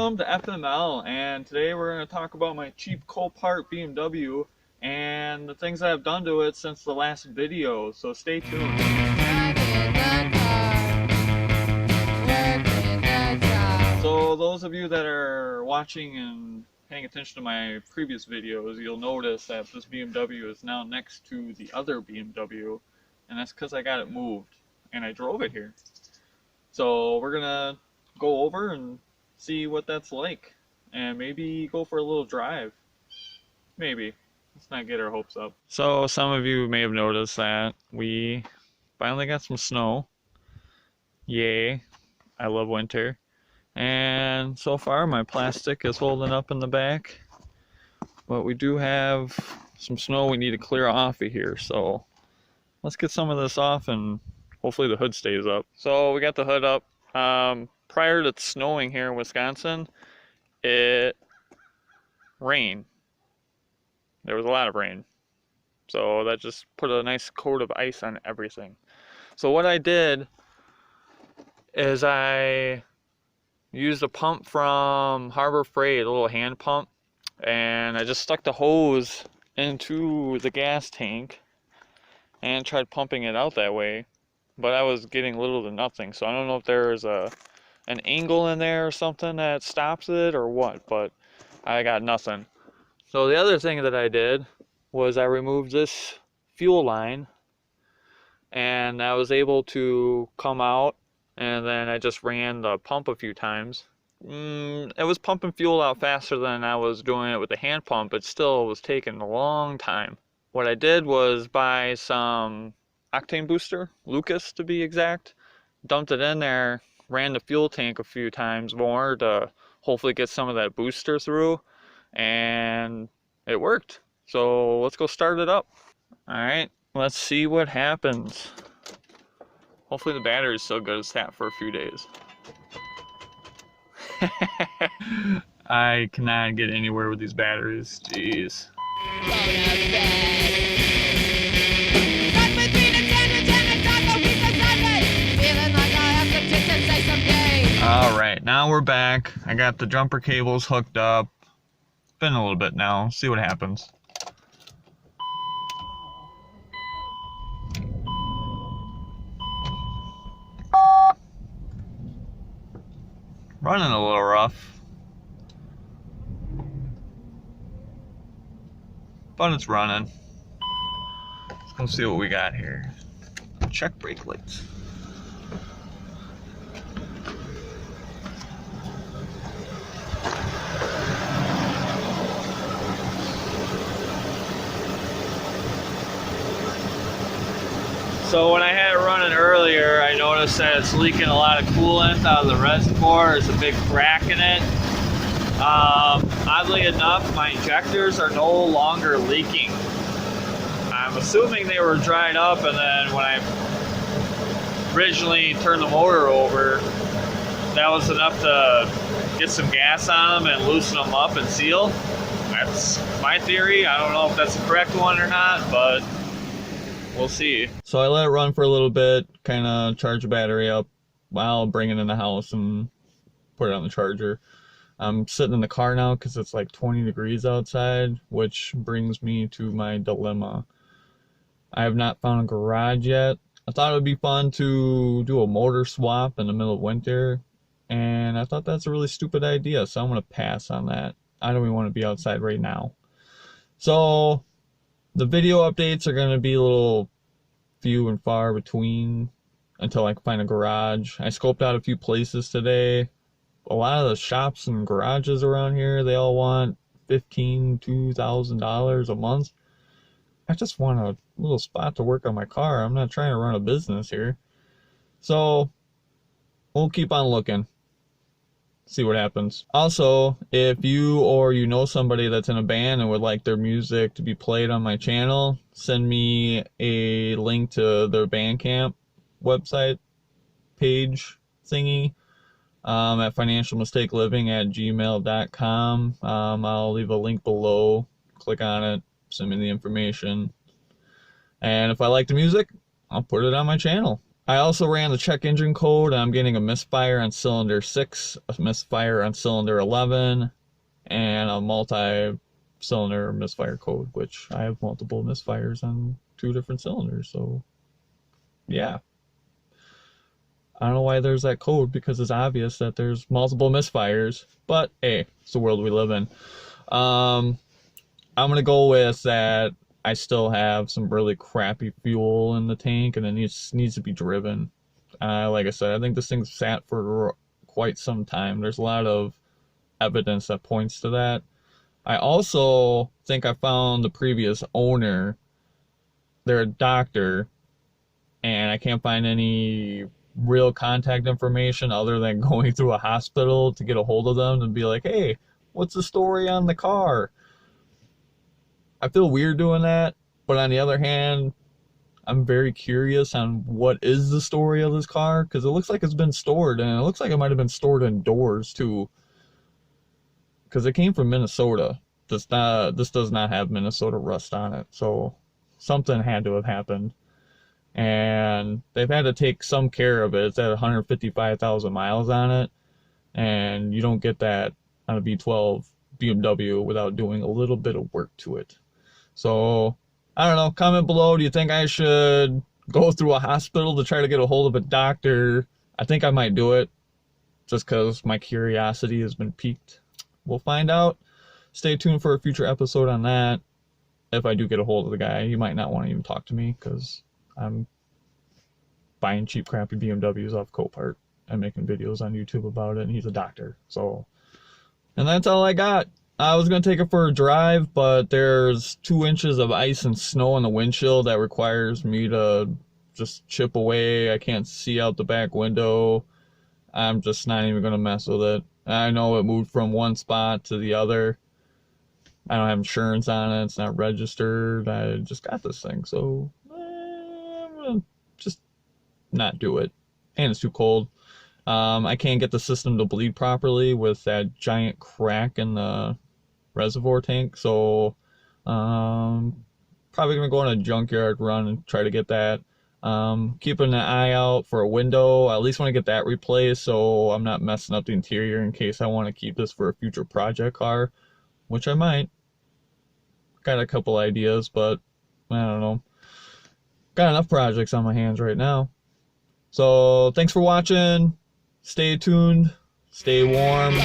Welcome to FML, and today we're going to talk about my cheap Copart BMW and the things I've done to it since the last video, so stay tuned. So those of you that are watching and paying attention to my previous videos, you'll notice that this BMW is now next to the other BMW, and that's because I got it moved and I drove it here. So we're going to go over and see what that's like, and maybe go for a little drive. Maybe. Let's not get our hopes up. So some of you may have noticed that we finally got some snow. Yay. I love winter. And so far my plastic is holding up in the back. But we do have some snow we need to clear off of here. So let's get some of this off and hopefully the hood stays up. So we got the hood up. Prior to snowing here in Wisconsin, it rained. There was a lot of rain. So that just put a nice coat of ice on everything. So what I did is I used a pump from Harbor Freight, a little hand pump, and I just stuck the hose into the gas tank and tried pumping it out that way. But I was getting little to nothing, so I don't know if there's an angle in there or something that stops it or what, but I got nothing. So the other thing that I did was I removed this fuel line, and I was able to come out, and then I just ran the pump a few times. It was pumping fuel out faster than I was doing it with the hand pump, but still was taking a long time. What I did was buy some octane booster, Lucas to be exact, dumped it in there, ran the fuel tank a few times more to hopefully get some of that booster through, and it worked. So let's go start it up. Alright, let's see what happens. Hopefully the battery is still good as that for a few days. I cannot get anywhere with these batteries, jeez. Alright, now we're back. I got the jumper cables hooked up. Been a little bit now. See what happens. Running a little rough. But it's running. Let's go see what we got here. Check brake lights. So when I had it running earlier, I noticed that it's leaking a lot of coolant out of the reservoir. There's a big crack in it. Oddly enough, my injectors are no longer leaking. I'm assuming they were dried up, and then when I originally turned the motor over, that was enough to get some gas on them and loosen them up and seal. That's my theory. I don't know if that's the correct one or not, but we'll see. So I let it run for a little bit, kind of charge the battery up while bring it in the house and put it on the charger. I'm sitting in the car now because it's like 20 degrees outside, which brings me to my dilemma. I have not found a garage yet. I thought it would be fun to do a motor swap in the middle of winter, and I thought that's a really stupid idea, so I'm going to pass on that. I don't even want to be outside right now. So the video updates are going to be a little few and far between until I can find a garage. I scoped out a few places today. A lot of the shops and garages around here, they all want $2,000 a month. I just want a little spot to work on my car. I'm not trying to run a business here. So we'll keep on looking. See what happens. Also, if you or you know somebody that's in a band and would like their music to be played on my channel, send me a link to their Bandcamp website page thingy at financialmistakeliving@gmail.com. I'll leave a link below. Click on it, send me the information, and if I like the music, I'll put it on my channel. I also ran the check engine code, and I'm getting a misfire on cylinder 6, a misfire on cylinder 11, and a multi-cylinder misfire code, which I have multiple misfires on 2 different cylinders, so yeah. I don't know why there's that code, because it's obvious that there's multiple misfires, but hey, it's the world we live in. I'm gonna go with that. I still have some really crappy fuel in the tank, and it needs to be driven. Like I said, I think this thing's sat for quite some time. There's a lot of evidence that points to that. I also think I found the previous owner. They're a doctor, and I can't find any real contact information other than going through a hospital to get a hold of them and be like, hey, what's the story on the car? I feel weird doing that, but on the other hand, I'm very curious on what is the story of this car, because it looks like it's been stored, and it looks like it might have been stored indoors too, because it came from Minnesota. This does not have Minnesota rust on it, so something had to have happened, and they've had to take some care of it. It's at 155,000 miles on it, and you don't get that on a V12 BMW without doing a little bit of work to it. So, I don't know, comment below, do you think I should go through a hospital to try to get a hold of a doctor? I think I might do it, just because my curiosity has been piqued. We'll find out. Stay tuned for a future episode on that. If I do get a hold of the guy, he might not want to even talk to me, because I'm buying cheap, crappy BMWs off Copart and making videos on YouTube about it, and he's a doctor. So, and that's all I got. I was going to take it for a drive, but there's 2 inches of ice and snow on the windshield that requires me to just chip away. I can't see out the back window. I'm just not even going to mess with it. I know it moved from one spot to the other. I don't have insurance on it. It's not registered. I just got this thing, so I'm going to just not do it. And it's too cold. I can't get the system to bleed properly with that giant crack in the reservoir tank, so probably gonna go on a junkyard run and try to get that. Keeping an eye out for a window. I at least want to get that replaced, so I'm not messing up the interior in case I want to keep this for a future project car, which I might. Got a couple ideas, but I don't know. Got enough projects on my hands right now. So thanks for watching. Stay tuned. Stay warm.